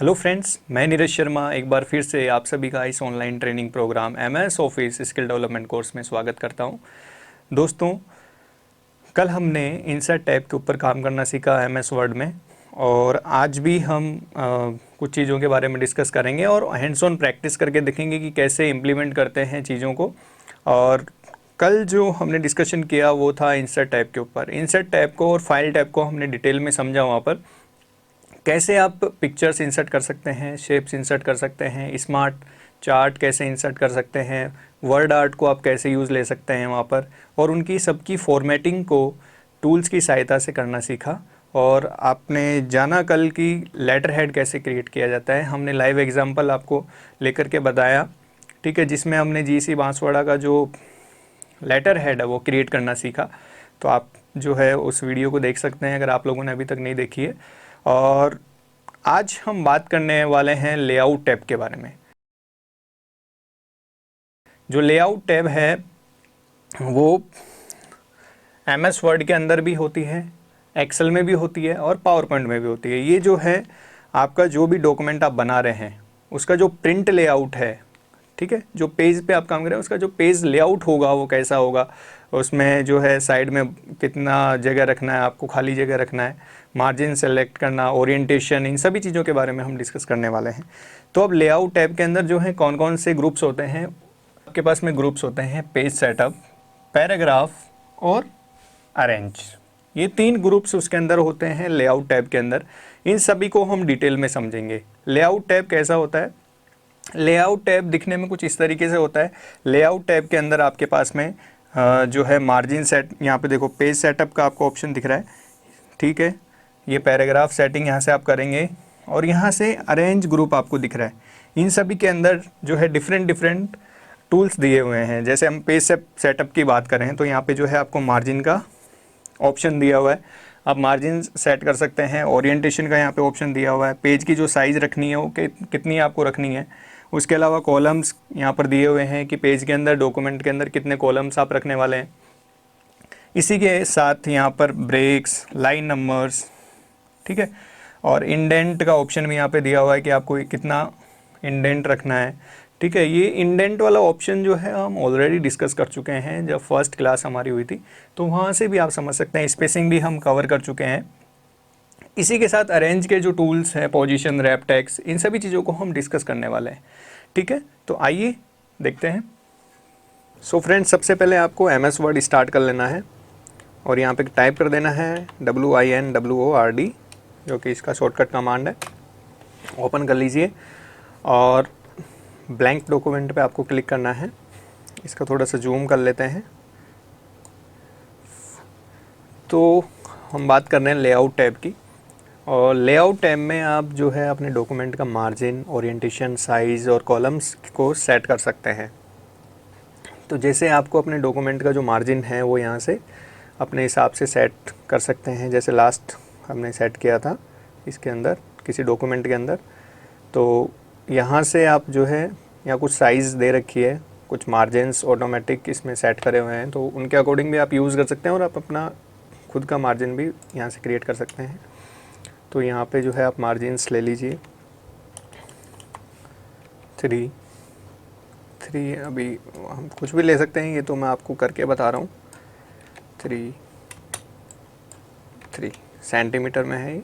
Hello friends, मैं नीरज शर्मा एक बार फिर से आप सभी का इस online training program MS office skill development course में स्वागत करता हूं। दोस्तों, कल हमने इंसर्ट टैब के ऊपर काम करना सीखा MS वर्ड में, और आज भी हम कुछ चीज़ों के बारे में डिस्कस करेंगे और हैंड्स ऑन प्रैक्टिस करके देखेंगे कि कैसे इम्प्लीमेंट करते हैं चीज़ों को। और कल जो हमने डिस्कशन किया वो था इंसर्ट टैब के ऊपर। इंसर्ट टैब को और फाइल टैब को हमने डिटेल में समझा वहाँ पर, कैसे आप पिक्चर्स इंसर्ट कर सकते हैं, शेप्स इंसर्ट कर सकते हैं, स्मार्ट चार्ट कैसे इंसर्ट कर सकते हैं, वर्ड आर्ट को आप कैसे यूज़ ले सकते हैं वहाँ पर, और उनकी सबकी फॉर्मेटिंग को टूल्स की सहायता से करना सीखा। और आपने जाना कल की लेटर हेड कैसे क्रिएट किया जाता है, हमने लाइव एग्जांपल आपको लेकर के बताया, ठीक है, जिसमें हमने GC बांसवाड़ा का जो लेटर हेड है वो क्रिएट करना सीखा। तो आप जो है उस वीडियो को देख सकते हैं अगर आप लोगों ने अभी तक नहीं देखी है। और आज हम बात करने वाले हैं लेआउट टैब के बारे में। जो लेआउट टैब है वो MS वर्ड के अंदर भी होती है, एक्सेल में भी होती है और पावर पॉइंट में भी होती है। ये जो है आपका जो भी डॉक्यूमेंट आप बना रहे हैं उसका जो प्रिंट लेआउट है, ठीक है, जो पेज पे आप काम कर रहे हैं उसका जो पेज लेआउट होगा वो कैसा होगा, उसमें जो है साइड में कितना जगह रखना है, आपको खाली जगह रखना है, मार्जिन सेलेक्ट करना, ओरिएंटेशन, इन सभी चीज़ों के बारे में हम डिस्कस करने वाले हैं। तो अब लेआउट टैब के अंदर जो है कौन कौन से ग्रुप्स होते हैं, आपके पास में ग्रुप्स होते हैं पेज सेटअप, पैराग्राफ और अरेंज। ये 3 ग्रुप्स उसके अंदर होते हैं लेआउट टैब के अंदर। इन सभी को हम डिटेल में समझेंगे। लेआउट टैब कैसा होता है? लेआउट टैब दिखने में कुछ इस तरीके से होता है। लेआउट टैब के अंदर आपके पास में जो है मार्जिन सेट, यहाँ पे देखो पेज सेटअप का आपको ऑप्शन दिख रहा है, ठीक है, ये पैराग्राफ सेटिंग यहाँ से आप करेंगे, और यहाँ से अरेंज ग्रुप आपको दिख रहा है। इन सभी के अंदर जो है डिफरेंट डिफरेंट टूल्स दिए हुए हैं। जैसे हम पेज सेटअप की बात करें तो यहाँ पे जो है आपको मार्जिन का ऑप्शन दिया हुआ है, आप मार्जिन सेट कर सकते हैं। ओरिएंटेशन का यहाँ पे ऑप्शन दिया हुआ है, पेज की जो साइज़ रखनी है वो कितनी आपको रखनी है। उसके अलावा कॉलम्स यहाँ पर दिए हुए हैं कि पेज के अंदर, डॉक्यूमेंट के अंदर कितने कॉलम्स आप रखने वाले हैं। इसी के साथ यहाँ पर ब्रेक्स, लाइन नंबर्स, ठीक है, और इंडेंट का ऑप्शन भी यहाँ पे दिया हुआ है कि आपको कितना इंडेंट रखना है, ठीक है। ये इंडेंट वाला ऑप्शन जो है हम ऑलरेडी डिस्कस कर चुके हैं जब फर्स्ट क्लास हमारी हुई थी, तो वहाँ से भी आप समझ सकते हैं। स्पेसिंग भी हम कवर कर चुके हैं। इसी के साथ अरेंज के जो टूल्स हैं, पोजीशन, रैप टेक्स्ट, इन सभी चीज़ों को हम डिस्कस करने वाले हैं, ठीक है। तो आइए देखते हैं। सो फ्रेंड्स, सबसे पहले आपको MS वर्ड स्टार्ट कर लेना है और यहाँ पे टाइप कर देना है WINWORD, जो कि इसका शॉर्टकट कमांड है। ओपन कर लीजिए और ब्लैंक डॉक्यूमेंट पे आपको क्लिक करना है। इसका थोड़ा सा जूम कर लेते हैं। तो हम बात कर रहे हैं लेआउट टैब की, और लेआउट टैब में आप जो है अपने डॉक्यूमेंट का मार्जिन, ओरिएंटेशन, साइज़ और कॉलम्स को सेट कर सकते हैं। तो जैसे आपको अपने डॉक्यूमेंट का जो मार्जिन है वो यहाँ से अपने हिसाब से सेट कर सकते हैं। जैसे लास्ट हमने सेट किया था इसके अंदर, किसी डॉक्यूमेंट के अंदर, तो यहाँ से आप जो है यहाँ कुछ साइज़ दे रखी है, कुछ मार्जिन्स ऑटोमेटिक इसमें सेट करे हुए हैं, तो उनके अकॉर्डिंग भी आप यूज़ कर सकते हैं और आप अपना खुद का मार्जिन भी यहाँ से क्रिएट कर सकते हैं। तो यहाँ पे जो है आप मार्जिन्स ले लीजिए 3, अभी हम कुछ भी ले सकते हैं, ये तो मैं आपको करके बता रहा हूँ। 3 सेंटीमीटर में है ये,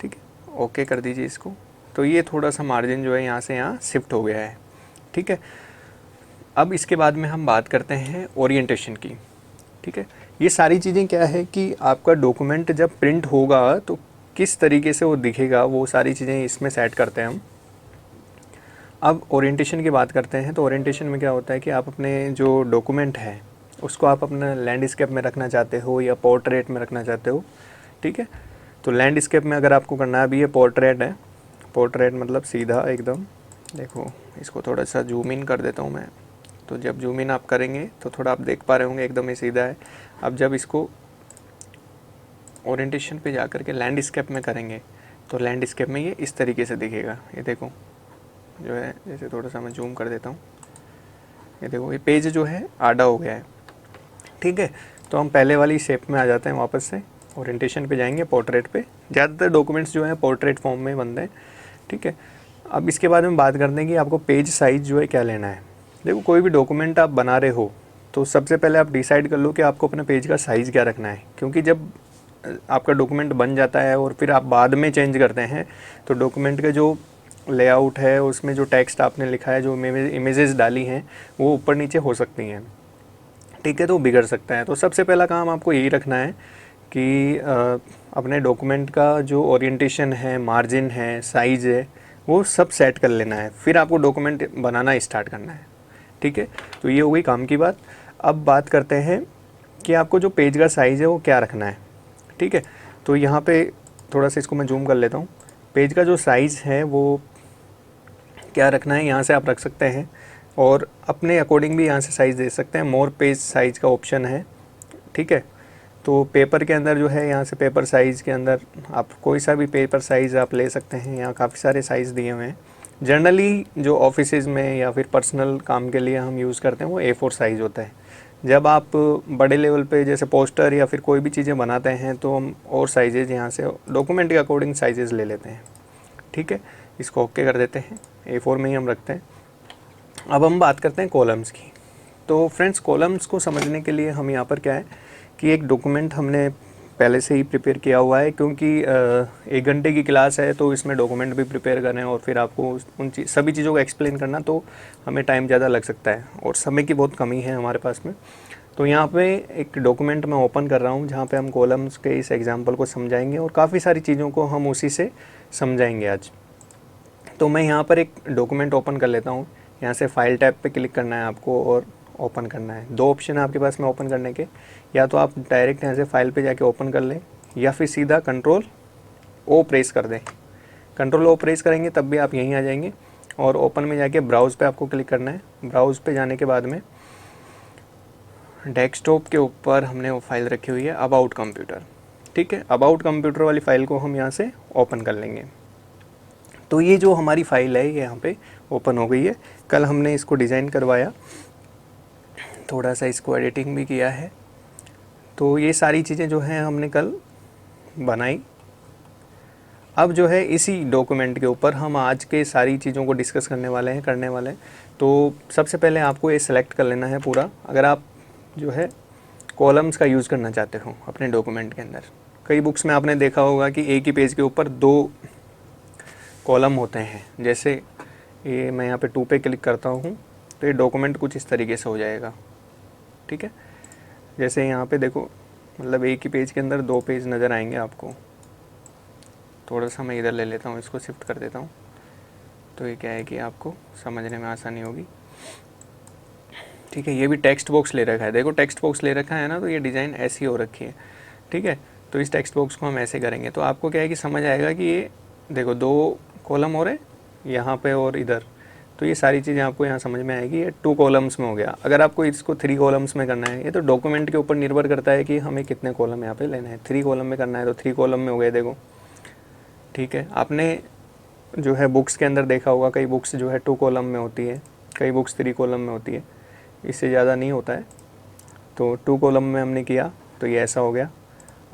ठीक है। ओके कर दीजिए इसको। तो ये थोड़ा सा मार्जिन जो है यहाँ से यहाँ शिफ्ट हो गया है, ठीक है। अब इसके बाद में हम बात करते हैं ओरिएंटेशन की, ठीक है। ये सारी चीज़ें क्या है कि आपका डॉक्यूमेंट जब प्रिंट होगा तो किस तरीके से वो दिखेगा, वो सारी चीज़ें इसमें सेट करते हैं हम। अब ओरिएंटेशन की बात करते हैं। तो ओरिएंटेशन में क्या होता है कि आप अपने जो डॉक्यूमेंट है उसको आप अपना लैंडस्केप में रखना चाहते हो या पोर्ट्रेट में रखना चाहते हो, ठीक है। तो लैंडस्केप में अगर आपको करना है, अभी ये पोर्ट्रेट है, पोर्ट्रेट मतलब सीधा एकदम, देखो इसको थोड़ा सा जूम इन कर देता हूँ मैं। तो जब जूम इन आप करेंगे तो थोड़ा आप देख पा रहे होंगे एकदम ही सीधा है। अब जब इसको ओरिएंटेशन पे जा कर के लैंडस्केप में करेंगे तो लैंडस्केप में ये इस तरीके से दिखेगा। ये देखो जो है, जैसे थोड़ा सा मैं जूम कर देता हूँ, ये देखो ये पेज जो है आधा हो गया है, ठीक है। तो हम पहले वाली शेप में आ जाते हैं, वापस से ओरिएंटेशन पे जाएंगे, पोर्ट्रेट पे। ज़्यादातर डॉक्यूमेंट्स जो हैं पोर्ट्रेट फॉर्म में बनते हैं, ठीक है। अब इसके बाद में बात करते हैं कि आपको पेज साइज़ जो है क्या लेना है। देखो कोई भी डॉक्यूमेंट आप बना रहे हो तो सबसे पहले आप डिसाइड कर लो कि आपको अपने पेज का साइज़ क्या रखना है, क्योंकि जब आपका डॉक्यूमेंट बन जाता है और फिर आप बाद में चेंज करते हैं तो डॉक्यूमेंट का जो लेआउट है उसमें जो टेक्स्ट आपने लिखा है, जो इमेजेस डाली हैं वो ऊपर नीचे हो सकती हैं, ठीक है, तो बिगड़ सकता है। तो सबसे पहला काम आपको यही रखना है कि अपने डॉक्यूमेंट का जो ओरिएंटेशन है, मार्जिन है, साइज़ है, वो सब सेट कर लेना है, फिर आपको डॉक्यूमेंट बनाना स्टार्ट करना है, ठीक है। तो ये हो गई काम की बात। अब बात करते हैं कि आपको जो पेज का साइज़ है वो क्या रखना है, ठीक है। तो यहाँ पे थोड़ा सा इसको मैं जूम कर लेता हूँ। पेज का जो साइज़ है वो क्या रखना है यहाँ से आप रख सकते हैं, और अपने अकॉर्डिंग भी यहाँ से साइज़ दे सकते हैं। मोर पेज साइज़ का ऑप्शन है, ठीक है। तो पेपर के अंदर जो है यहाँ से पेपर साइज़ के अंदर आप कोई सा भी पेपर साइज़ आप ले सकते हैं। यहाँ काफ़ी सारे साइज़ दिए हुए हैं। जनरली जो ऑफिसेज़ में या फिर पर्सनल काम के लिए हम यूज़ करते हैं वो A4 साइज़ होता है। जब आप बड़े लेवल पे जैसे पोस्टर या फिर कोई भी चीज़ें बनाते हैं तो हम और साइजेज़ यहाँ से डॉक्यूमेंट के अकॉर्डिंग साइजेज़ ले लेते हैं, ठीक है। इसको ओके कर देते हैं, A4 में ही हम रखते हैं। अब हम बात करते हैं कॉलम्स की। तो फ्रेंड्स कॉलम्स को समझने के लिए हम यहाँ पर क्या है कि एक डॉक्यूमेंट हमने पहले से ही प्रिपेयर किया हुआ है, क्योंकि 1 घंटे की क्लास है तो इसमें डॉक्यूमेंट भी प्रिपेयर करना है और फिर आपको सभी चीज़ों को एक्सप्लेन करना, तो हमें टाइम ज़्यादा लग सकता है और समय की बहुत कमी है हमारे पास में। तो यहाँ पे एक डॉक्यूमेंट मैं ओपन कर रहा हूँ जहाँ पे हम कॉलम्स के इस एग्जांपल को समझाएंगे और काफ़ी सारी चीज़ों को हम उसी से समझाएंगे आज। तो मैं यहाँ पर एक डॉक्यूमेंट ओपन कर लेता हूँ। यहाँ से फाइल टैब पे क्लिक करना है आपको और ओपन करना है। 2 ऑप्शन है आपके पास में ओपन करने के, या तो आप डायरेक्ट यहाँ से फाइल पे जाके ओपन कर लें या फिर सीधा कंट्रोल ओ प्रेस कर दें। कंट्रोल ओ प्रेस करेंगे तब भी आप यहीं आ जाएंगे और ओपन में जाके ब्राउज़ पे आपको क्लिक करना है। ब्राउज़ पे जाने के बाद में डेस्कटॉप के ऊपर हमने वो फाइल रखी हुई है अबाउट कंप्यूटर, ठीक है। अबाउट कंप्यूटर वाली फ़ाइल को हम यहाँ से ओपन कर लेंगे। तो ये जो हमारी फ़ाइल है ये यहाँ पे ओपन हो गई है। कल हमने इसको डिज़ाइन करवाया, थोड़ा सा इसको एडिटिंग भी किया है, तो ये सारी चीज़ें जो हैं हमने कल बनाई। अब जो है इसी डॉक्यूमेंट के ऊपर हम आज के सारी चीज़ों को डिस्कस करने वाले हैं। तो सबसे पहले आपको ये सेलेक्ट कर लेना है पूरा। अगर आप जो है कॉलम्स का यूज़ करना चाहते हो अपने डॉक्यूमेंट के अंदर, कई बुक्स में आपने देखा होगा कि एक ही पेज के ऊपर 2 कॉलम होते हैं। जैसे ये मैं यहाँ पे 2 पे क्लिक करता हूँ तो ये डॉक्यूमेंट कुछ इस तरीके से हो जाएगा, ठीक है। जैसे यहाँ पे देखो, मतलब एक ही पेज के अंदर 2 पेज नज़र आएंगे आपको। थोड़ा सा मैं इधर ले लेता हूँ, इसको शिफ्ट कर देता हूँ, तो ये क्या है कि आपको समझने में आसानी होगी, ठीक है। ये भी टेक्स्ट बॉक्स ले रखा है, देखो टेक्स्ट बॉक्स ले रखा है ना, तो ये डिज़ाइन ऐसी हो रखी है, ठीक है। तो इस टेक्स्ट बॉक्स को हम ऐसे करेंगे तो आपको क्या है कि समझ आएगा कि ये देखो 2 कॉलम हो रहे यहाँ पे और इधर, तो ये सारी चीज़ें आपको यहाँ समझ में आएगी। ये 2 कॉलम्स में हो गया। अगर आपको इसको 3 कॉलम्स में करना है, ये तो डॉक्यूमेंट के ऊपर निर्भर करता है कि हमें कितने कॉलम यहाँ पे लेना है। 3 कॉलम में करना है तो 3 कॉलम में हो गए, देखो, ठीक है। आपने जो है बुक्स के अंदर देखा होगा, कई बुक्स जो है 2 कॉलम में होती है, कई बुक्स 3 कॉलम में होती है, इससे ज़्यादा नहीं होता है। तो 2 कॉलम में हमने किया तो ये ऐसा हो गया,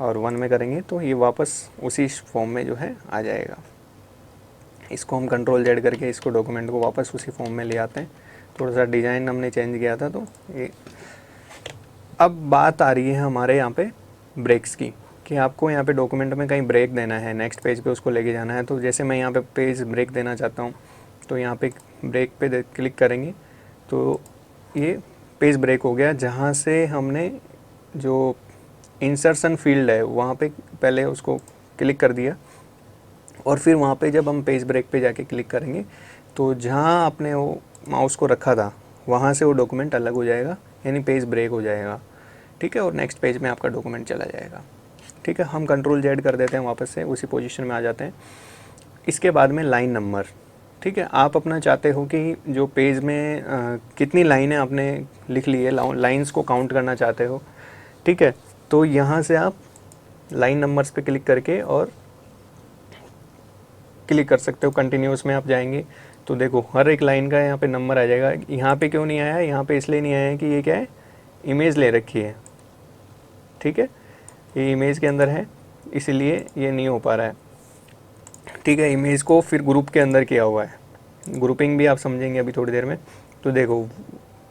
और 1 में करेंगे तो ये वापस उसी फॉर्म में जो है आ जाएगा। इसको हम कंट्रोल Z करके इसको डॉक्यूमेंट को वापस उसी फॉर्म में ले आते हैं। थोड़ा सा डिज़ाइन हमने चेंज किया था, तो ये अब बात आ रही है हमारे यहाँ पे ब्रेक्स की, कि आपको यहाँ पे डॉक्यूमेंट में कहीं ब्रेक देना है, नेक्स्ट पेज पे उसको लेके जाना है। तो जैसे मैं यहाँ पे पेज ब्रेक देना चाहता हूँ तो यहाँ पे ब्रेक पे क्लिक करेंगे तो ये पेज ब्रेक हो गया। जहाँ से हमने जो इंसर्शन फील्ड है वहाँ पे पहले उसको क्लिक कर दिया, और फिर वहाँ पे जब हम पेज ब्रेक पे जाके क्लिक करेंगे तो जहाँ आपने वो माउस को रखा था वहाँ से वो डॉक्यूमेंट अलग हो जाएगा, यानी पेज ब्रेक हो जाएगा, ठीक है। और नेक्स्ट पेज में आपका डॉक्यूमेंट चला जाएगा, ठीक है। हम कंट्रोल Z कर देते हैं, वापस से उसी पोजीशन में आ जाते हैं। इसके बाद में लाइन नंबर, ठीक है। आप अपना चाहते हो कि जो पेज में कितनी लाइनें आपने लिख ली है, लाइन्स को काउंट करना चाहते हो, ठीक है। तो यहाँ से आप लाइन नंबर्स पे क्लिक करके और क्लिक कर सकते हो। कंटिन्यूस में आप जाएंगे तो देखो हर एक लाइन का यहाँ पे नंबर आ जाएगा। यहाँ पे क्यों नहीं आया, यहाँ पे इसलिए नहीं आया कि ये क्या है, इमेज ले रखी है, ठीक है। ये इमेज के अंदर है इसलिए ये नहीं हो पा रहा है। ठीक है, इमेज को फिर ग्रुप के अंदर किया हुआ है। ग्रुपिंग भी आप समझेंगे अभी थोड़ी देर में। तो देखो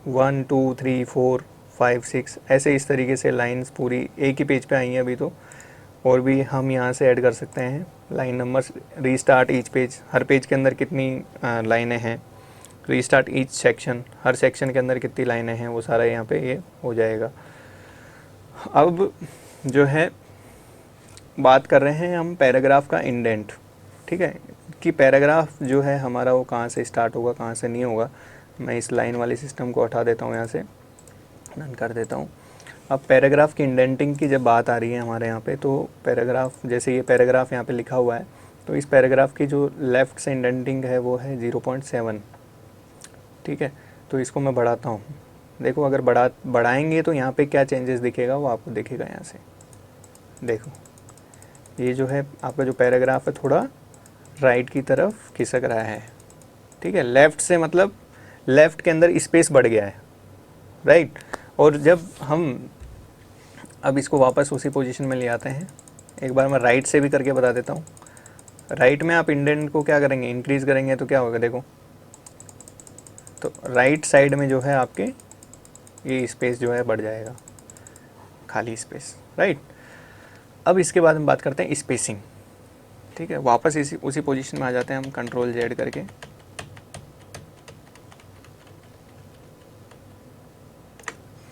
1 2 3 4 5 6 ऐसे इस तरीके से लाइंस पूरी एक ही पेज पे आई हैं अभी तो। और भी हम यहाँ से ऐड कर सकते हैं line numbers, restart each page, हर पेज के अंदर कितनी लाइनें हैं, रीस्टार्ट ईच सेक्शन, हर सेक्शन के अंदर कितनी लाइनें हैं, वो सारा यहाँ पे ये हो जाएगा। अब जो है बात कर रहे हैं हम पैराग्राफ का इंडेंट। ठीक है, कि पैराग्राफ जो है हमारा वो कहाँ से स्टार्ट होगा कहाँ से नहीं होगा। मैं इस लाइन वाले सिस्टम को हटा देता हूँ, यहाँ से डन कर देता हूँ। अब पैराग्राफ की इंडेंटिंग की जब बात आ रही है हमारे यहाँ पे, तो पैराग्राफ, जैसे ये पैराग्राफ यहाँ पे लिखा हुआ है, तो इस पैराग्राफ की जो लेफ़्ट से इंडेंटिंग है वो है 0.7। ठीक है, तो इसको मैं बढ़ाता हूँ। देखो अगर बढ़ाएंगे तो यहाँ पे क्या चेंजेस दिखेगा वो आपको दिखेगा। यहाँ से देखो ये जो है आपका जो पैराग्राफ है थोड़ा राइट की तरफ खिसक रहा है। ठीक है, लेफ़्ट से मतलब लेफ़्ट के अंदर स्पेस बढ़ गया है, राइट। और जब हम अब इसको वापस उसी पोजीशन में ले आते हैं, एक बार मैं राइट से भी करके बता देता हूँ। राइट में आप इंडेंट को क्या करेंगे, इंक्रीज़ करेंगे तो क्या होगा, देखो तो राइट साइड में जो है आपके ये स्पेस जो है बढ़ जाएगा, खाली स्पेस, राइट। अब इसके बाद हम बात करते हैं स्पेसिंग। ठीक है, वापस इसी उसी पोजीशन में आ जाते हैं हम, कंट्रोल जेड करके।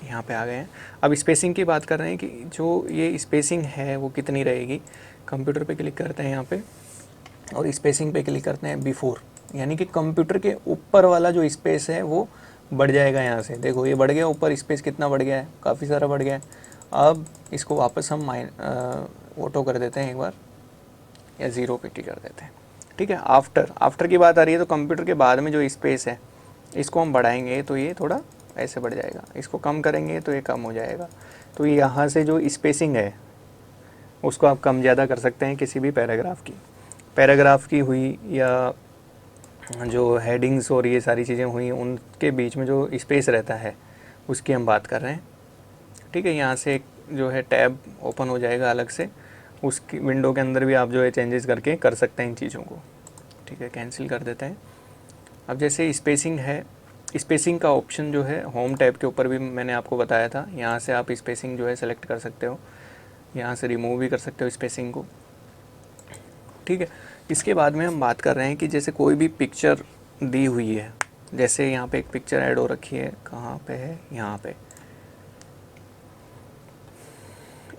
यहाँ पे आ गए हैं। अब स्पेसिंग की बात कर रहे हैं कि जो ये स्पेसिंग है वो कितनी रहेगी। कंप्यूटर पे क्लिक करते हैं यहाँ पे और स्पेसिंग पे क्लिक करते हैं बिफोर, यानी कि कंप्यूटर के ऊपर वाला जो स्पेस है वो बढ़ जाएगा। यहाँ से देखो ये बढ़ गया, ऊपर स्पेस कितना बढ़ गया है, काफ़ी सारा बढ़ गया है। अब इसको वापस हम ऑटो कर देते हैं एक बार, या ज़ीरो पे टिक कर देते हैं। ठीक है, आफ्टर की बात आ रही है, तो कंप्यूटर के बाद में जो स्पेस है इसको हम बढ़ाएंगे तो ये थोड़ा ऐसे बढ़ जाएगा, इसको कम करेंगे तो ये कम हो जाएगा। तो यहाँ से जो स्पेसिंग है उसको आप कम ज़्यादा कर सकते हैं किसी भी पैराग्राफ की हुई, या जो हेडिंग्स और ये सारी चीज़ें हुई उनके बीच में जो स्पेस रहता है उसकी हम बात कर रहे हैं। ठीक है, यहाँ से एक जो है टैब ओपन हो जाएगा अलग से, उसकी विंडो के अंदर भी आप जो है चेंजेस करके कर सकते हैं इन चीज़ों को। ठीक है, कैंसिल कर देते हैं। अब जैसे स्पेसिंग है, स्पेसिंग का ऑप्शन जो है होम टैब के ऊपर भी मैंने आपको बताया था, यहाँ से आप स्पेसिंग जो है सेलेक्ट कर सकते हो, यहाँ से रिमूव भी कर सकते हो स्पेसिंग को। ठीक है, इसके बाद में हम बात कर रहे हैं कि जैसे कोई भी पिक्चर दी हुई है, जैसे यहाँ पे एक पिक्चर ऐड हो रखी है, कहाँ पे है, यहाँ पे।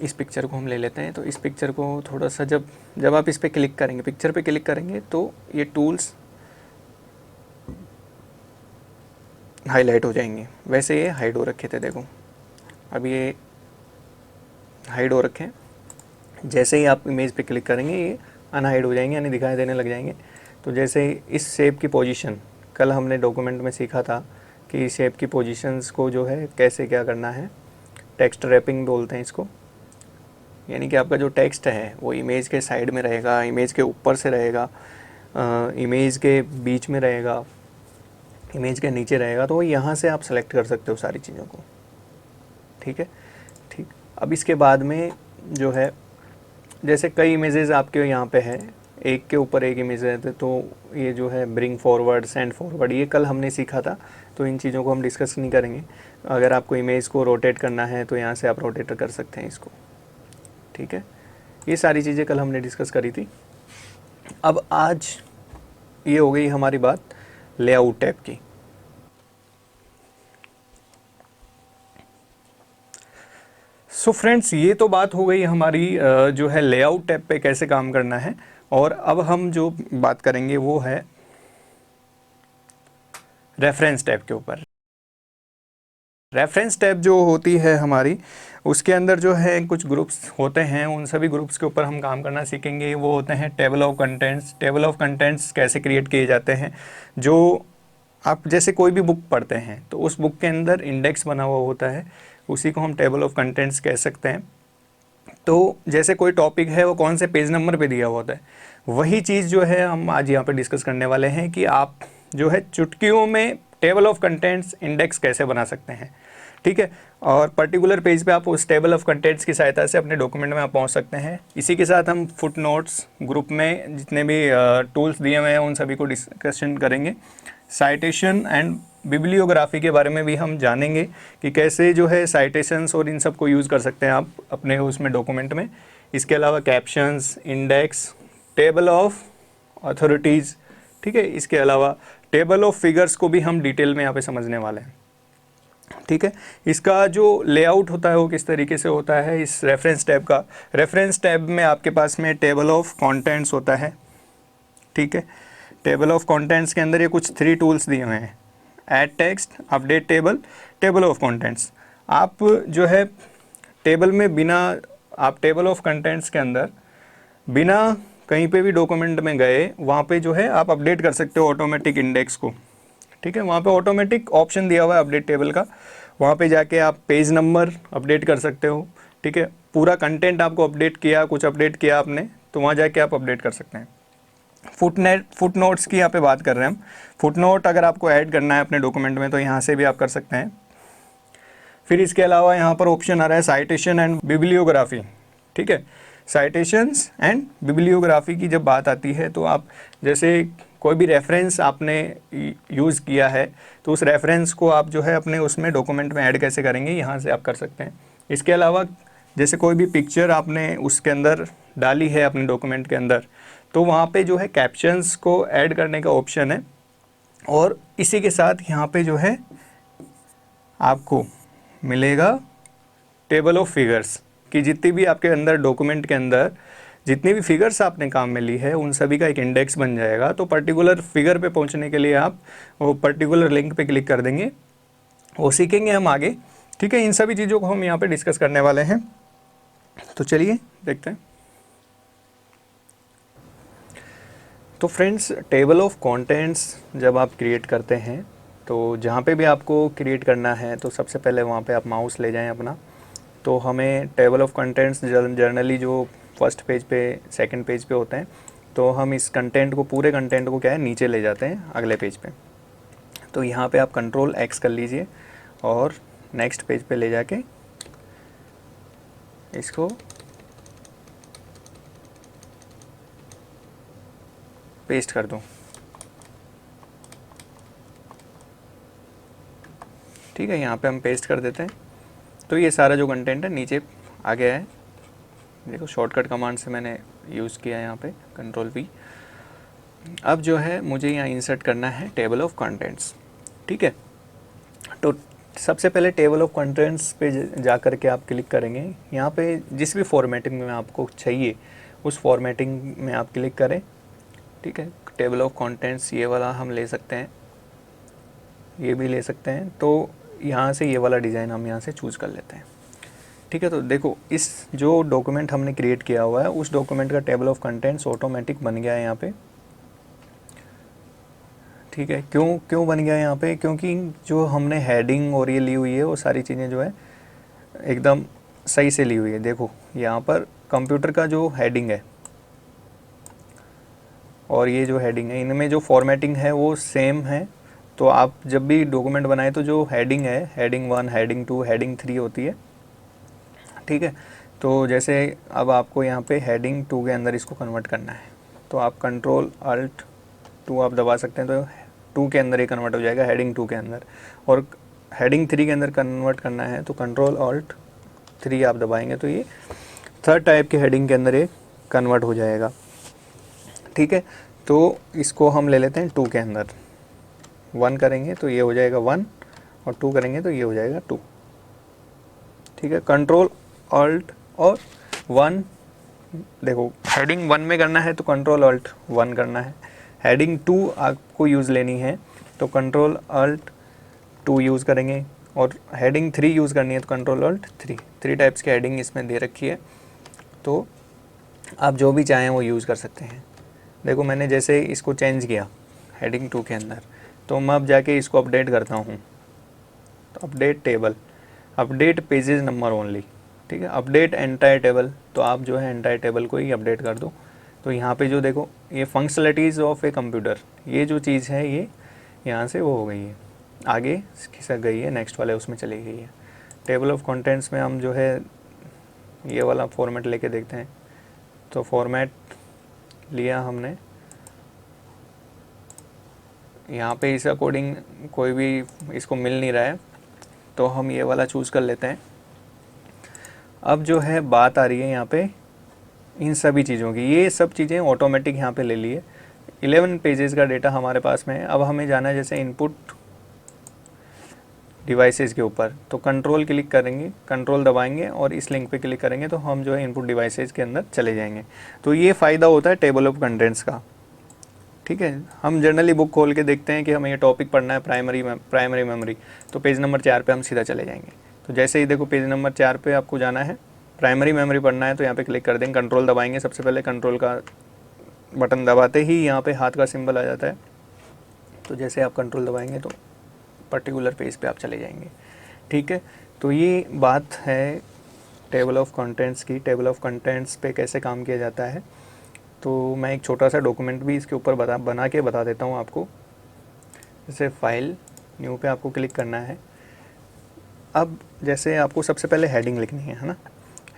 इस पिक्चर को हम ले लेते हैं। तो इस पिक्चर को थोड़ा सा जब आप इस पर क्लिक करेंगे, पिक्चर पे क्लिक करेंगे, तो ये टूल्स हाईलाइट हो जाएंगे। वैसे ये हाइड हो रखे थे, देखो अब ये हाइड हो रखे हैं। जैसे ही आप इमेज पे क्लिक करेंगे ये अनहाइड हो जाएंगे, यानी दिखाई देने लग जाएंगे। तो जैसे इस शेप की पोजीशन, कल हमने डॉक्यूमेंट में सीखा था कि शेप की पोजीशंस को जो है कैसे क्या करना है, टेक्स्ट रैपिंग बोलते हैं इसको। यानी कि आपका जो टेक्स्ट है वो इमेज के साइड में रहेगा, इमेज के ऊपर से रहेगा, इमेज के बीच में रहेगा, इमेज के नीचे रहेगा। तो यहाँ से आप सेलेक्ट कर सकते हो सारी चीज़ों को। ठीक है, ठीक। अब इसके बाद में जो है जैसे कई इमेजेस आपके यहाँ पे है, एक के ऊपर एक इमेज है, तो ये जो है ब्रिंग फॉरवर्ड, सेंड फॉरवर्ड, ये कल हमने सीखा था, तो इन चीज़ों को हम डिस्कस नहीं करेंगे। अगर आपको इमेज को रोटेट करना है तो यहाँ से आप रोटेट कर सकते हैं इसको। ठीक है, ये सारी चीज़ें कल हमने डिस्कस करी थी। अब आज ये हो गई हमारी बात लेआउट टैब की। सो फ्रेंड्स, ये तो बात हो गई हमारी जो है लेआउट टैब पे कैसे काम करना है। और अब हम जो बात करेंगे वो है रेफरेंस टैब के ऊपर। रेफरेंस टैब जो होती है हमारी, उसके अंदर जो है कुछ ग्रुप्स होते हैं, उन सभी ग्रुप्स के ऊपर हम काम करना सीखेंगे। वो होते हैं table of contents. Table of contents कैसे क्रिएट किए जाते हैं, जो आप जैसे कोई भी बुक पढ़ते हैं तो उस बुक के अंदर इंडेक्स बना हुआ होता है, उसी को हम टेबल ऑफ कंटेंट्स कह सकते हैं। तो जैसे कोई टॉपिक है वो कौन से पेज नंबर पे दिया हुआ होता है, वही चीज़ जो है हम आज यहाँ पे डिस्कस करने वाले हैं कि आप जो है चुटकियों में टेबल ऑफ कंटेंट्स इंडेक्स कैसे बना सकते हैं। ठीक है। और पर्टिकुलर पेज पे आप उस टेबल ऑफ कंटेंट्स की सहायता से अपने डॉक्यूमेंट में आप पहुंच सकते हैं। इसी के साथ हम फुट नोट्स ग्रुप में जितने भी टूल्स दिए हुए हैं उन सभी को डिस्कशन करेंगे। साइटेशन एंड बिब्लियोग्राफी के बारे में भी हम जानेंगे कि कैसे जो है साइटेशंस और इन सब को यूज़ कर सकते हैं आप अपने उसमें डॉक्यूमेंट में। इसके अलावा captions, index, table of authorities, ठीक है। इसके अलावा टेबल ऑफ फिगर्स को भी हम डिटेल में यहाँ पे समझने वाले हैं, ठीक है। इसका जो लेआउट होता है वो किस तरीके से होता है इस रेफरेंस टैब का। रेफरेंस टैब में आपके पास में टेबल ऑफ कंटेंट्स होता है, ठीक है। टेबल ऑफ कंटेंट्स के अंदर ये कुछ 3 टूल्स दिए हुए हैं, add text, update table, table of contents. आप जो है टेबल में बिना, आप टेबल ऑफ कंटेंट्स के अंदर बिना कहीं पे भी डॉक्यूमेंट में गए वहाँ पे जो है आप अपडेट कर सकते हो ऑटोमेटिक इंडेक्स को, ठीक है। वहाँ पे ऑटोमेटिक ऑप्शन दिया हुआ है अपडेट टेबल का, वहाँ पे जाके आप पेज नंबर अपडेट कर सकते हो, ठीक है। पूरा कंटेंट आपको अपडेट किया, कुछ अपडेट किया आपने, तो वहाँ जाके आप अपडेट कर सकते हैं। फुट नोट्स की यहाँ पे बात कर रहे हैं हम। फुट नोट अगर आपको ऐड करना है अपने डॉक्यूमेंट में तो यहाँ से भी आप कर सकते हैं। फिर इसके अलावा यहाँ पर ऑप्शन आ रहा है साइटेशन एंड बिब्लियोग्राफी, ठीक है। साइटेशंस एंड बिब्लियोग्राफी की जब बात आती है तो आप जैसे कोई भी रेफरेंस आपने यूज़ किया है तो उस रेफरेंस को आप जो है अपने उसमें डॉक्यूमेंट में ऐड कैसे करेंगे, यहाँ से आप कर सकते हैं। इसके अलावा जैसे कोई भी पिक्चर आपने उसके अंदर डाली है अपने डॉक्यूमेंट के अंदर, तो वहाँ पे जो है कैप्शंस को ऐड करने का ऑप्शन है। और इसी के साथ यहाँ पे जो है आपको मिलेगा टेबल ऑफ फिगर्स कि जितनी भी आपके अंदर डॉक्यूमेंट के अंदर जितनी भी फिगर्स आपने काम में ली है उन सभी का एक इंडेक्स बन जाएगा। तो पर्टिकुलर फिगर पे पहुंचने के लिए आप वो पर्टिकुलर लिंक पे क्लिक कर देंगे, वो सीखेंगे हम आगे, ठीक है। इन सभी चीज़ों को हम यहाँ पे डिस्कस करने वाले हैं, तो चलिए देखते हैं। तो फ्रेंड्स, टेबल ऑफ कंटेंट्स जब आप क्रिएट करते हैं तो जहाँ पे भी आपको क्रिएट करना है तो सबसे पहले वहाँ पे आप माउस ले जाएं अपना। तो हमें टेबल ऑफ कंटेंट्स जनरली जो फर्स्ट पेज पे, सेकंड पेज पे होते हैं, तो हम इस कंटेंट को, पूरे कंटेंट को क्या है नीचे ले जाते हैं अगले पेज पे। तो यहाँ पे आप कंट्रोल X कर लीजिए और नेक्स्ट पेज पे ले जाके इसको पेस्ट कर दूँ, ठीक है। यहाँ पे हम पेस्ट कर देते हैं। तो ये सारा जो कंटेंट है नीचे आ गया है। देखो शॉर्टकट कमांड से मैंने यूज़ किया है यहाँ पे कंट्रोल V। अब जो है मुझे यहाँ इंसर्ट करना है टेबल ऑफ कंटेंट्स, ठीक है। तो सबसे पहले टेबल ऑफ कंटेंट्स पे जा कर के आप क्लिक करेंगे। यहाँ पे जिस भी फॉर्मेटिंग में आपको चाहिए उस फॉर्मेटिंग में आप क्लिक करें, ठीक है। टेबल ऑफ कंटेंट्स ये वाला हम ले सकते हैं, ये भी ले सकते हैं। तो यहाँ से ये वाला डिज़ाइन हम यहाँ से चूज़ कर लेते हैं, ठीक है। तो देखो इस जो डॉक्यूमेंट हमने क्रिएट किया हुआ है उस डॉक्यूमेंट का टेबल ऑफ कंटेंट्स ऑटोमेटिक बन गया है यहाँ पे, ठीक है। क्यों बन गया है यहाँ पे, क्योंकि जो हमने हेडिंग और ये ली हुई है वो सारी चीज़ें जो है एकदम सही से ली हुई है। देखो यहाँ पर कंप्यूटर का जो हेडिंग है और ये जो हेडिंग है, इनमें जो फॉर्मेटिंग है वो सेम है। तो आप जब भी डॉक्यूमेंट बनाए तो जो हेडिंग है, हेडिंग 1, हेडिंग 2, हेडिंग 3 होती है, ठीक है। तो जैसे अब आपको यहाँ पे हेडिंग 2 के अंदर इसको कन्वर्ट करना है तो आप कंट्रोल अल्ट 2 आप दबा सकते हैं, तो 2 के अंदर ये कन्वर्ट हो जाएगा हेडिंग 2 के अंदर। और हेडिंग 3 के अंदर कन्वर्ट करना है तो कंट्रोल अल्ट 3 आप दबाएंगे तो ये थर्ड टाइप के हेडिंग के अंदर ये कन्वर्ट हो जाएगा, ठीक है। तो इसको हम ले लेते हैं 2 के अंदर। 1 करेंगे तो ये हो जाएगा 1 और 2 करेंगे तो ये हो जाएगा 2, ठीक है। कंट्रोल अल्ट और 1, देखो हेडिंग 1 में करना है तो कंट्रोल अल्ट 1 करना है। हेडिंग 2 आपको यूज़ लेनी है तो कंट्रोल अल्ट 2 यूज़ करेंगे। और हेडिंग 3 यूज़ करनी है तो कंट्रोल अल्ट 3 टाइप्स की हेडिंग इसमें दे रखी है, तो आप जो भी चाहें वो यूज़ कर सकते हैं। देखो मैंने जैसे इसको चेंज किया हेडिंग 2 के अंदर, तो मैं अब जाके इसको अपडेट करता हूँ। तो update table, update pages number only, ठीक है। अपडेट एंटायर टेबल, तो आप जो है एंटायर टेबल को ही अपडेट कर दो। तो यहाँ पे जो देखो ये फंक्शनलिटीज़ ऑफ ए कंप्यूटर, ये जो चीज़ है ये यहाँ से वो हो गई है, आगे खिसक गई है, नेक्स्ट वाले उसमें चली गई है। टेबल ऑफ कंटेंट्स में हम जो है ये वाला फॉर्मेट लेके देखते हैं। तो फॉर्मेट लिया हमने, यहाँ पे इस अकॉर्डिंग कोई भी इसको मिल नहीं रहा है, तो हम ये वाला चूज़ कर लेते हैं। अब जो है बात आ रही है यहाँ पे इन सभी चीज़ों की, ये सब चीज़ें ऑटोमेटिक यहाँ पे ले लिए। 11 पेजेस का डेटा हमारे पास में है। अब हमें जाना है जैसे इनपुट डिवाइसेस के ऊपर, तो कंट्रोल क्लिक करेंगे, कंट्रोल दबाएंगे और इस लिंक पे क्लिक करेंगे तो हम जो है इनपुट डिवाइसेस के अंदर चले जाएंगे। तो ये फ़ायदा होता है टेबल ऑफ कंटेंट्स का। ठीक है, हम जनरली बुक खोल के देखते हैं कि हमें ये टॉपिक पढ़ना है प्राइमरी मेमोरी, तो पेज नंबर 4 पे हम सीधा चले जाएंगे। तो जैसे ही देखो पेज नंबर 4 पे आपको जाना है, प्राइमरी मेमोरी पढ़ना है, तो यहाँ पे क्लिक कर देंगे, कंट्रोल दबाएंगे। सबसे पहले कंट्रोल का बटन दबाते ही यहाँ पे हाथ का सिंबल आ जाता है, तो जैसे आप कंट्रोल दबाएंगे तो पर्टिकुलर पेज पे आप चले जाएंगे। ठीक है, तो ये बात है टेबल ऑफ कंटेंट्स की। टेबल ऑफ कंटेंट्स पे कैसे काम किया जाता है, तो मैं एक छोटा सा डॉक्यूमेंट भी इसके ऊपर बना के बता देता हूँ आपको। जैसे फाइल न्यू पे आपको क्लिक करना है। अब जैसे आपको सबसे पहले हेडिंग लिखनी है ना।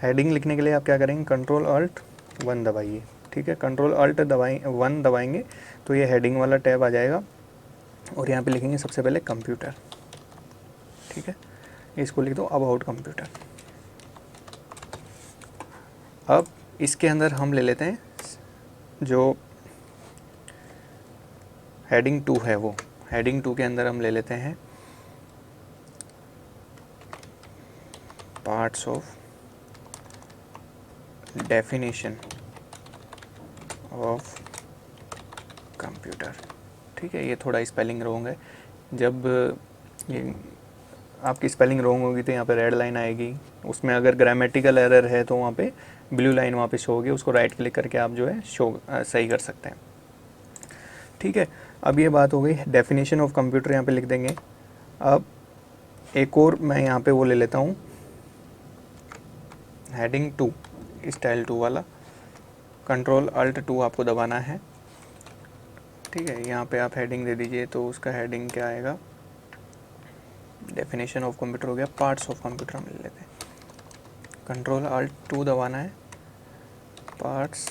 हेडिंग लिखने के लिए आप क्या करेंगे, कंट्रोल अल्ट 1 दबाइए। ठीक है, कंट्रोल अल्ट 1 दबाएंगे तो ये हेडिंग वाला टैब आ जाएगा और यहाँ पे लिखेंगे सबसे पहले कंप्यूटर। ठीक है, इसको लिख दो अबाउट कंप्यूटर। अब इसके अंदर हम ले लेते हैं जो हेडिंग 2 है, वो हेडिंग 2 के अंदर हम ले लेते हैं parts of definition of computer. ठीक है, ये थोड़ा स्पेलिंग रॉन्ग है। जब ये आपकी स्पेलिंग रॉन्ग होगी तो यहाँ पे रेड लाइन आएगी, उसमें अगर ग्रामेटिकल एरर है तो वहाँ पे ब्लू लाइन वहाँ पे शो होगी, उसको राइट क्लिक करके आप जो है सही कर सकते हैं। ठीक है, अब ये बात हो गई डेफिनेशन ऑफ कंप्यूटर, यहाँ पे लिख देंगे। अब एक और मैं यहाँ पे वो ले लेता हूँ हेडिंग 2 स्टाइल 2 वाला, कंट्रोल अल्ट 2 आपको दबाना है। ठीक है, यहाँ पे आप हेडिंग दे दीजिए, तो उसका हेडिंग क्या आएगा, डेफिनेशन ऑफ कंप्यूटर हो गया, पार्ट्स ऑफ कंप्यूटर हम ले लेते हैं। कंट्रोल अल्ट 2 दबाना है, पार्ट्स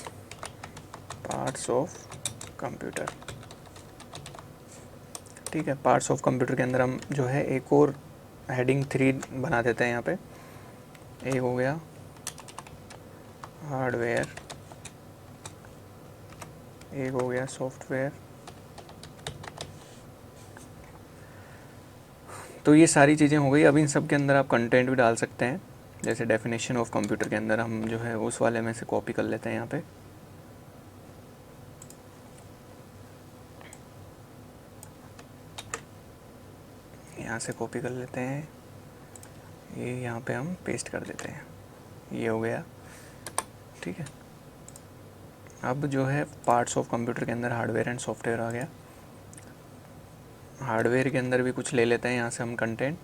ऑफ कंप्यूटर। ठीक है, पार्ट्स ऑफ कंप्यूटर के अंदर हम जो है एक और हेडिंग 3 बना देते हैं। यहाँ पे एक हो गया हार्डवेयर, एक हो गया सॉफ्टवेयर। तो ये सारी चीज़ें हो गई। अब इन सब के अंदर आप कंटेंट भी डाल सकते हैं। जैसे डेफिनेशन ऑफ कंप्यूटर के अंदर हम जो है उस वाले में से कॉपी कर लेते हैं। यहाँ पे यहाँ से कॉपी कर लेते हैं, ये यहाँ पे हम पेस्ट कर देते हैं, ये हो गया। ठीक है, अब जो है पार्ट्स ऑफ कंप्यूटर के अंदर हार्डवेयर एंड सॉफ्टवेयर आ गया। हार्डवेयर के अंदर भी कुछ ले लेते हैं यहाँ से हम कंटेंट।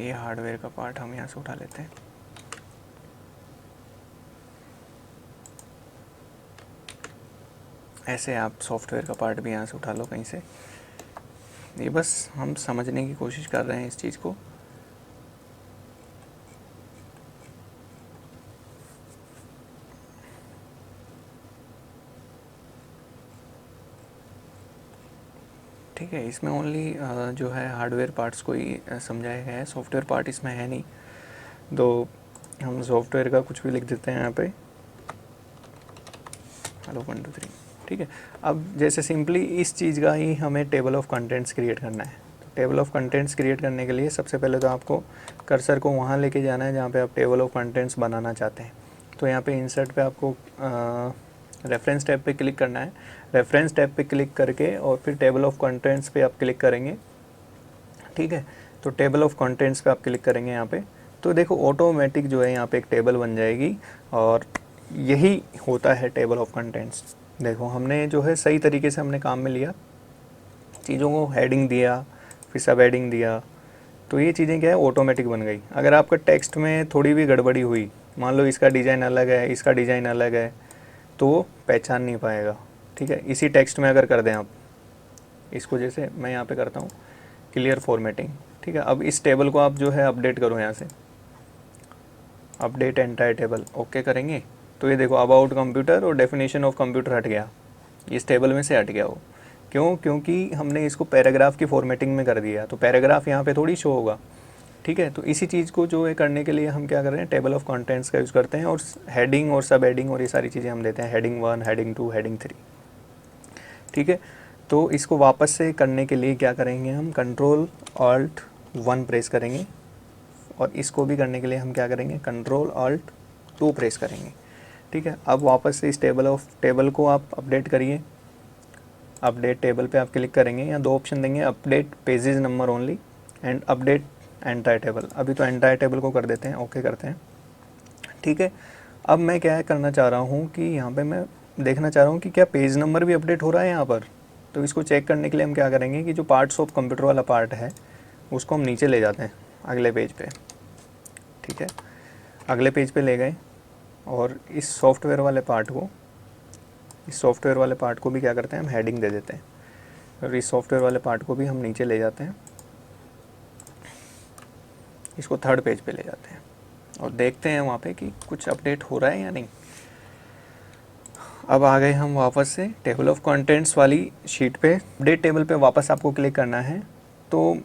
ये हार्डवेयर का पार्ट हम यहाँ से उठा लेते हैं। ऐसे आप सॉफ्टवेयर का पार्ट भी यहाँ से उठा लो कहीं से। ये बस हम समझने की कोशिश कर रहे हैं इस चीज़ को। ठीक है, इसमें ओनली जो है हार्डवेयर पार्ट्स को ही समझाया गया है, सॉफ्टवेयर पार्ट इसमें है नहीं। तो हम सॉफ्टवेयर का कुछ भी लिख देते हैं यहाँ पे, हेलो 1 2 3। ठीक है, अब जैसे सिंपली इस चीज़ का ही हमें टेबल ऑफ कंटेंट्स क्रिएट करना है। तो टेबल ऑफ कंटेंट्स क्रिएट करने के लिए सबसे पहले तो आपको कर्सर को वहाँ लेके जाना है जहाँ पे आप टेबल ऑफ कंटेंट्स बनाना चाहते हैं। तो यहाँ पे इंसर्ट पे आपको रेफरेंस टैब पे क्लिक करना है। रेफरेंस टैब पे क्लिक करके और फिर टेबल ऑफ कंटेंट्स पे आप क्लिक करेंगे। ठीक है, तो टेबल ऑफ कंटेंट्स पे आप क्लिक करेंगे यहाँ पे, तो देखो ऑटोमेटिक जो है यहाँ पे एक टेबल बन जाएगी। और यही होता है टेबल ऑफ कंटेंट्स। देखो हमने जो है सही तरीके से हमने काम में लिया, चीज़ों को हेडिंग दिया, फिर सब हेडिंग दिया, तो ये चीज़ें क्या है ऑटोमेटिक बन गई। अगर आपका टेक्स्ट में थोड़ी भी गड़बड़ी हुई, मान लो इसका डिज़ाइन अलग है, इसका डिज़ाइन अलग है, तो वो पहचान नहीं पाएगा। ठीक है, इसी टेक्स्ट में अगर कर दें आप इसको, जैसे मैं यहाँ पे करता हूँ, क्लियर फॉर्मेटिंग। ठीक है, अब इस टेबल को आप जो है अपडेट करो, यहाँ से अपडेट एंटायर टेबल, ओके करेंगे तो ये देखो अबाउट कंप्यूटर और डेफिनेशन ऑफ कंप्यूटर हट गया, इस टेबल में से हट गया वो। क्यों? क्योंकि हमने इसको पैराग्राफ की फॉर्मेटिंग में कर दिया, तो पैराग्राफ यहाँ पे थोड़ी शो होगा। ठीक है, तो इसी चीज़ को जो है करने के लिए हम क्या कर रहे हैं, टेबल ऑफ कंटेंट्स का यूज़ करते हैं और हेडिंग और सब हेडिंग और ये सारी चीज़ें हम देते हैं, हेडिंग 1, हेडिंग 2, हेडिंग 3। ठीक है, तो इसको वापस से करने के लिए क्या करेंगे, हम कंट्रोल ऑल्ट 1 प्रेस करेंगे और इसको भी करने के लिए हम क्या करेंगे, कंट्रोल ऑल्ट 2 प्रेस करेंगे। ठीक है, अब वापस से इस टेबल को आप अपडेट करिए। अपडेट टेबल पे आप क्लिक करेंगे, यहाँ 2 ऑप्शन देंगे, update pages number only and update entire table. अभी तो एंटायर टेबल को कर देते हैं, ओके करते हैं। ठीक है, अब मैं क्या करना चाह रहा हूँ कि यहाँ पे मैं देखना चाह रहा हूँ कि क्या पेज नंबर भी अपडेट हो रहा है यहाँ पर। तो इसको चेक करने के लिए हम क्या करेंगे कि जो पार्ट्स ऑफ कंप्यूटर वाला पार्ट है उसको हम नीचे ले जाते हैं अगले पेज पे। ठीक है, अगले पेज पे ले गए और इस सॉफ्टवेयर वाले पार्ट को भी क्या करते हैं, हम हेडिंग दे देते हैं और इस सॉफ्टवेयर वाले पार्ट को भी हम नीचे ले जाते हैं, इसको 3rd पेज पे ले जाते हैं और देखते हैं वहाँ पे कि कुछ अपडेट हो रहा है या नहीं। अब आ गए हम वापस से टेबल ऑफ कंटेंट्स वाली शीट पे। अपडेट टेबल पे वापस आपको क्लिक करना है, तो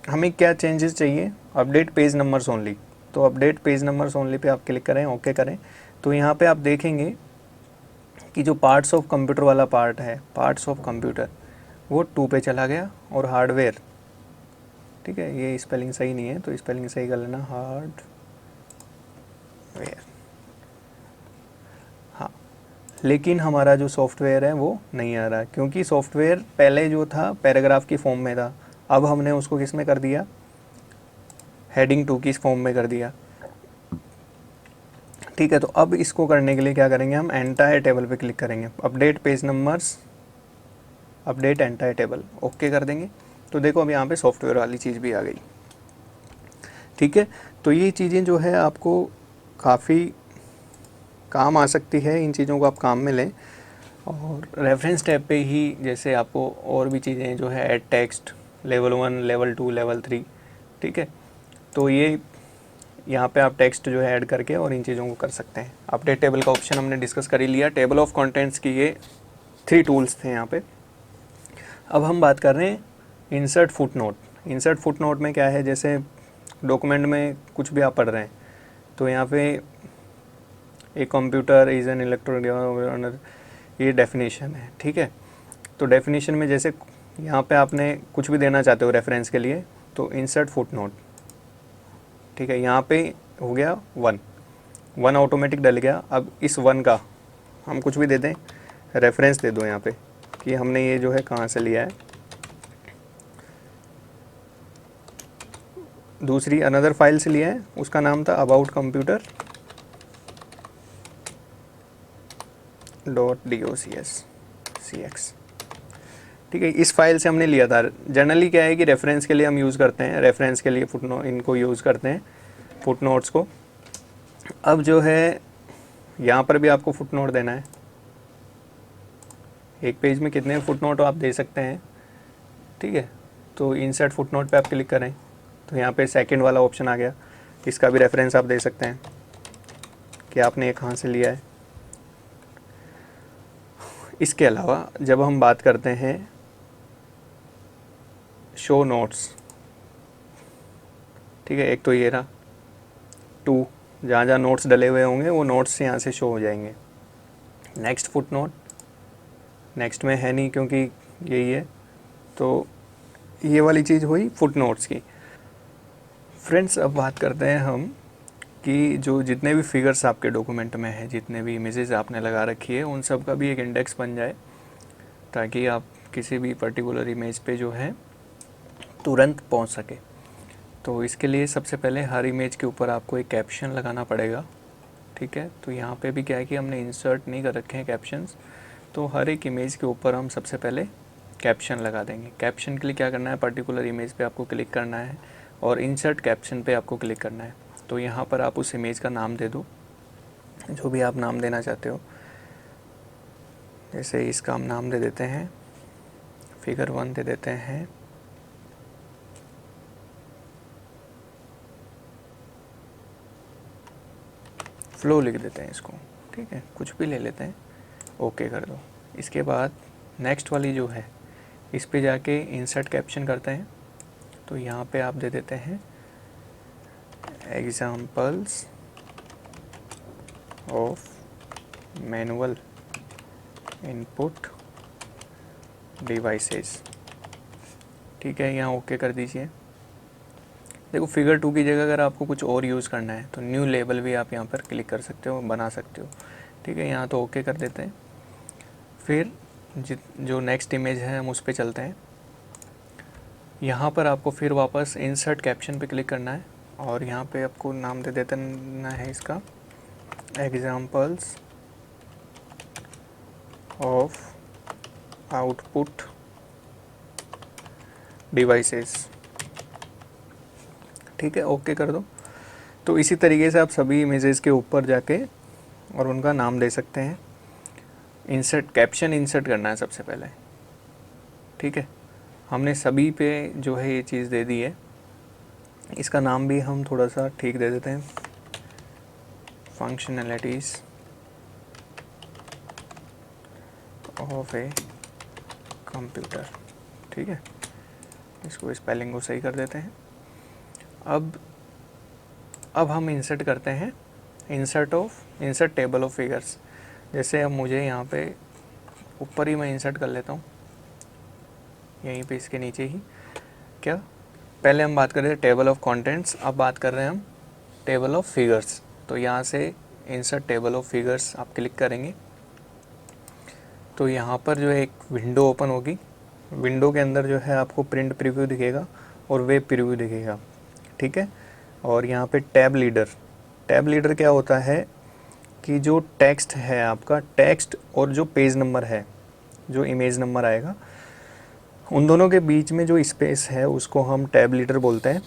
हमें क्या चेंजेस चाहिए, अपडेट पेज नंबर्स ओनली। तो update page numbers only pay आप क्लिक करें, ओके करें, तो यहाँ पे आप देखेंगे कि जो पार्ट्स ऑफ कंप्यूटर वाला पार्ट है, पार्ट्स ऑफ कंप्यूटर, वो 2 पे चला गया और हार्डवेयर, ठीक है, ये स्पेलिंग सही नहीं है तो स्पेलिंग सही कर लेना, हार्डवेयर। हाँ, लेकिन हमारा जो सॉफ्टवेयर है वो नहीं आ रहा, क्योंकि सॉफ्टवेयर पहले जो था पैराग्राफ की फॉर्म में था, अब हमने उसको किस में कर दिया, हेडिंग 2 की फॉर्म में कर दिया। ठीक है, तो अब इसको करने के लिए क्या करेंगे, हम एंटायर टेबल पे क्लिक करेंगे, update page numbers, update entire table, okay कर देंगे। तो देखो अब यहाँ पे सॉफ्टवेयर वाली चीज़ भी आ गई। ठीक है, तो ये चीज़ें जो है आपको काफ़ी काम आ सकती है, इन चीज़ों को आप काम में लें। और रेफरेंस टैब पे ही जैसे आपको और भी चीज़ें जो है, add text, level 1, level 2, level 3, ठीक है, तो ये यहाँ पे आप टेक्स्ट जो है ऐड करके और इन चीज़ों को कर सकते हैं। अपडेट टेबल का ऑप्शन हमने डिस्कस कर ही लिया। टेबल ऑफ कंटेंट्स की ये 3 टूल्स थे यहाँ पे। अब हम बात कर रहे हैं insert foot note. Insert foot note में क्या है, जैसे डॉक्यूमेंट में कुछ भी आप पढ़ रहे हैं तो यहाँ पे एक कंप्यूटर इज़ एन इलेक्ट्रॉनिक, ये डेफिनेशन है। ठीक है, तो डेफिनेशन में जैसे यहाँ पे आपने कुछ भी देना चाहते हो रेफरेंस के लिए, तो इंसर्ट फुट नोट, ठीक है, यहाँ पे हो गया 1 ऑटोमेटिक डल गया। अब इस 1 का हम कुछ भी दे दें, रेफरेंस दे दो यहाँ पे कि हमने ये जो है कहाँ से लिया है, दूसरी अनदर फाइल से लिया है, उसका नाम था अबाउट कंप्यूटर .docx। ठीक है, इस फाइल से हमने लिया था। जनरली क्या है कि रेफरेंस के लिए हम यूज़ करते हैं, रेफरेंस के लिए फुटनोट इनको यूज़ करते हैं, फुटनोट्स को। अब जो है यहाँ पर भी आपको फुटनोट देना है, एक पेज में कितने फुटनोट आप दे सकते हैं। ठीक है, तो इंसर्ट फुटनोट पे आप क्लिक करें तो यहाँ पे सेकंड वाला ऑप्शन आ गया, इसका भी रेफरेंस आप दे सकते हैं कि आपने ये कहाँ से लिया है। इसके अलावा जब हम बात करते हैं शो नोट्स, ठीक है, एक तो ये रहा 2, जहाँ जहाँ नोट्स डले हुए होंगे वो नोट्स यहाँ से शो हो जाएंगे। नेक्स्ट फुट नोट, नेक्स्ट में है नहीं क्योंकि यही है, तो ये वाली चीज़ हुई फुट नोट्स की। फ्रेंड्स, अब बात करते हैं हम कि जो जितने भी फिगर्स आपके डॉक्यूमेंट में हैं, जितने भी इमेजेस आपने लगा रखी है, उन सब का भी एक इंडेक्स बन जाए ताकि आप किसी भी पर्टिकुलर इमेज पे जो है तुरंत पहुंच सके। तो इसके लिए सबसे पहले हर इमेज के ऊपर आपको एक कैप्शन लगाना पड़ेगा। ठीक है, तो यहाँ पे भी क्या है कि हमने इंसर्ट नहीं कर रखे हैं कैप्शंस, तो हर एक इमेज के ऊपर हम सबसे पहले कैप्शन लगा देंगे। कैप्शन के लिए क्या करना है, पर्टिकुलर इमेज पे आपको क्लिक करना है और इंसर्ट कैप्शन पे आपको क्लिक करना है। तो यहाँ पर आप उस इमेज का नाम दे दो, जो भी आप नाम देना चाहते हो। जैसे इसका हम नाम दे देते हैं फिगर 1 दे देते हैं फ्लो लिख देते हैं इसको, ठीक है, कुछ भी ले लेते हैं, ओके कर दो। इसके बाद नेक्स्ट वाली जो है इस पे जाके इंसर्ट कैप्शन करते हैं, तो यहाँ पे आप दे देते हैं examples of manual input devices, ठीक है, यहाँ ओके कर दीजिए। देखो फिगर 2 की जगह अगर आपको कुछ और यूज़ करना है तो न्यू लेबल भी आप यहाँ पर क्लिक कर सकते हो, बना सकते हो, ठीक है। यहाँ तो ओके कर देते हैं। फिर जो नेक्स्ट इमेज है हम उस पर चलते हैं। यहाँ पर आपको फिर वापस इंसर्ट कैप्शन पे क्लिक करना है और यहाँ पे आपको नाम दे देना है इसका एग्जाम्पल्स ऑफ आउटपुट डिवाइसेस, ठीक है, ओके कर दो। तो इसी तरीके से आप सभी इमेजेस के ऊपर जाके और उनका नाम दे सकते हैं। इंसर्ट कैप्शन इंसर्ट करना है सबसे पहले, ठीक है। हमने सभी पे जो है ये चीज़ दे दी है। इसका नाम भी हम थोड़ा सा ठीक दे देते हैं, फंक्शनैलिटीज़ ऑफ ए कंप्यूटर, ठीक है। इसको स्पेलिंग को सही कर देते हैं। अब हम इंसर्ट करते हैं इंसर्ट टेबल ऑफ फिगर्स। जैसे अब मुझे यहाँ पे ऊपर ही मैं इंसर्ट कर लेता हूँ, यहीं पे इसके नीचे ही। क्या पहले हम बात कर रहे थे टेबल ऑफ कंटेंट्स, अब बात कर रहे हैं हम टेबल ऑफ फिगर्स। तो यहाँ से इंसर्ट टेबल ऑफ फिगर्स आप क्लिक करेंगे तो यहाँ पर जो है एक विंडो ओपन होगी। विंडो के अंदर जो है आपको प्रिंट प्रीव्यू दिखेगा और वेब प्रीव्यू दिखेगा, ठीक है। और यहाँ पे टैब लीडर क्या होता है कि जो टेक्स्ट है आपका, टेक्स्ट और जो पेज नंबर है, जो इमेज नंबर आएगा, उन दोनों के बीच में जो स्पेस है उसको हम टैब लीडर बोलते हैं।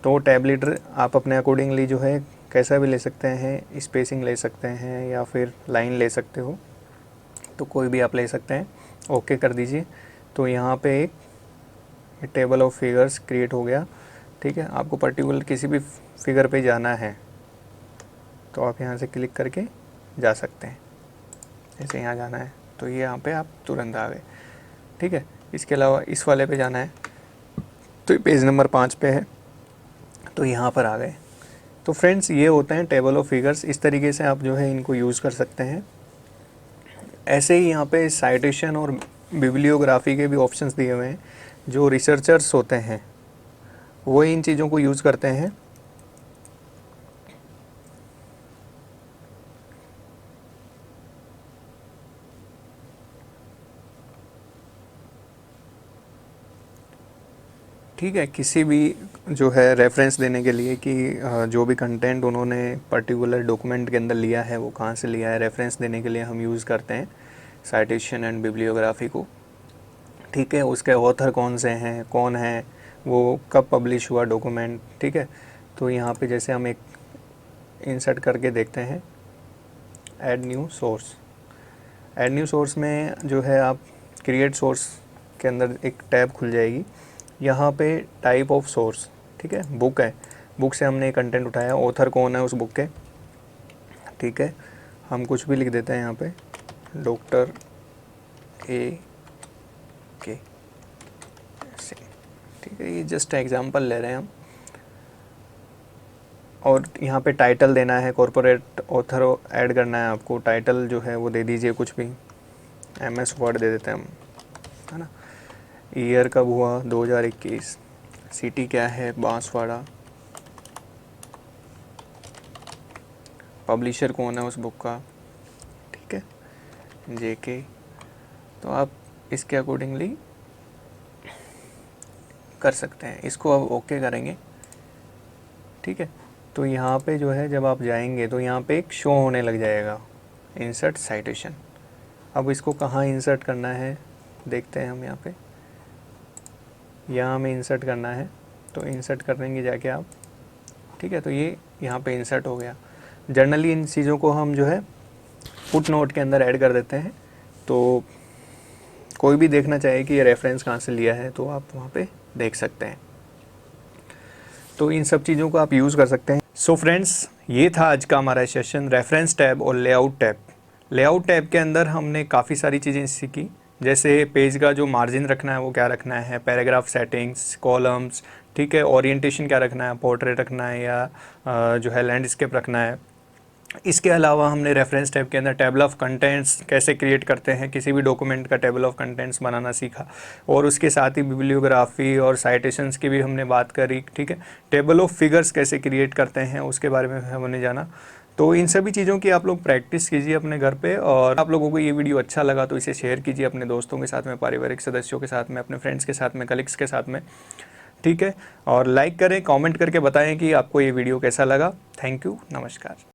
तो टैब लीडर आप अपने अकॉर्डिंगली जो है कैसा भी ले सकते हैं, स्पेसिंग ले सकते हैं या फिर लाइन ले सकते हो, तो कोई भी आप ले सकते हैं। ओके कर दीजिए। तो यहाँ पे एक टेबल ऑफ फिगर्स क्रिएट हो गया, ठीक है। आपको पर्टिकुलर किसी भी फिगर पे जाना है तो आप यहाँ से क्लिक करके जा सकते हैं। जैसे यहाँ जाना है तो ये यहाँ पे आप तुरंत आ गए, ठीक है। इसके अलावा इस वाले पे जाना है तो पेज नंबर 5 पे है तो यहाँ पर आ गए। तो फ्रेंड्स ये होते हैं टेबल ऑफ फिगर्स। इस तरीके से आप जो है इनको यूज़ कर सकते हैं। ऐसे ही यहाँ पे साइटेशन और बिब्लियोग्राफी के भी ऑप्शंस दिए हुए हैं। जो रिसर्चर्स होते हैं वो इन चीज़ों को यूज़ करते हैं। ठीक है, किसी भी जो है रेफरेंस देने के लिए कि जो भी कंटेंट उन्होंने पर्टिकुलर डॉक्यूमेंट के अंदर लिया है वो कहाँ से लिया है, रेफरेंस देने के लिए हम यूज़ करते हैं साइटेशन एंड बिब्लियोग्राफी को, ठीक है। उसके ऑथर कौन से हैं, कौन है, वो कब पब्लिश हुआ डॉक्यूमेंट, ठीक है। तो यहाँ पे जैसे हम एक इंसर्ट करके देखते हैं ऐड न्यू सोर्स में जो है आप क्रिएट सोर्स के अंदर एक टैब खुल जाएगी। यहाँ पे टाइप ऑफ सोर्स, ठीक है, बुक है, बुक से हमने कंटेंट उठाया, ऑथर कौन है उस बुक के, ठीक है। हम कुछ भी लिख देते हैं यहाँ पे डॉक्टर के, ठीक है, ये जस्ट एग्जांपल ले रहे हैं हम। और यहाँ पे टाइटल देना है, कॉर्पोरेट ऑथर ऐड करना है आपको। टाइटल जो है वो दे दीजिए कुछ भी, MS वर्ड दे देते हैं हम, है ना। ईयर कब हुआ, 2021। सिटी क्या है, बांसवाड़ा। पब्लिशर कौन है उस बुक का, ठीक है, JK। तो आप इसके अकॉर्डिंगली कर सकते हैं। इसको अब ओके करेंगे, ठीक है। तो यहाँ पे जो है जब आप जाएंगे तो यहाँ पे एक शो होने लग जाएगा इंसर्ट साइटेशन। अब इसको कहाँ इंसर्ट करना है देखते हैं हम। यहाँ पे यहाँ हमें इंसर्ट करना है तो इंसर्ट करेंगे जाके आप, ठीक है। तो ये यहाँ पे इंसर्ट हो गया। जनरली इन चीज़ों को हम जो है फुट नोट के अंदर ऐड कर देते हैं। तो कोई भी देखना चाहे कि ये रेफरेंस कहाँ से लिया है तो आप वहाँ पे देख सकते हैं। तो इन सब चीज़ों को आप यूज़ कर सकते हैं। सो फ्रेंड्स, ये था आज का हमारा सेशन, रेफरेंस टैब और लेआउट टैब। लेआउट टैब के अंदर हमने काफ़ी सारी चीज़ें सीखी, जैसे पेज का जो मार्जिन रखना है वो क्या रखना है, पैराग्राफ सेटिंग्स, कॉलम्स, ठीक है, ओरिएंटेशन क्या रखना है, पोर्ट्रेट रखना है या जो है लैंडस्केप रखना है। इसके अलावा हमने रेफरेंस टैब के अंदर टेबल ऑफ कंटेंट्स कैसे क्रिएट करते हैं, किसी भी डॉक्यूमेंट का टेबल ऑफ कंटेंट्स बनाना सीखा, और उसके साथ ही बिब्लियोग्राफी और साइटेशंस की भी हमने बात करी, ठीक है। टेबल ऑफ फिगर्स कैसे क्रिएट करते हैं उसके बारे में हमने जाना। तो इन सभी चीज़ों की आप लोग प्रैक्टिस कीजिए अपने घर पे, और आप लोगों को ये वीडियो अच्छा लगा तो इसे शेयर कीजिए अपने दोस्तों के साथ में, पारिवारिक सदस्यों के साथ में, अपने फ्रेंड्स के साथ में, कलीग्स के साथ में, ठीक है। और लाइक करें, कमेंट करके बताएं कि आपको ये वीडियो कैसा लगा। थैंक यू, नमस्कार।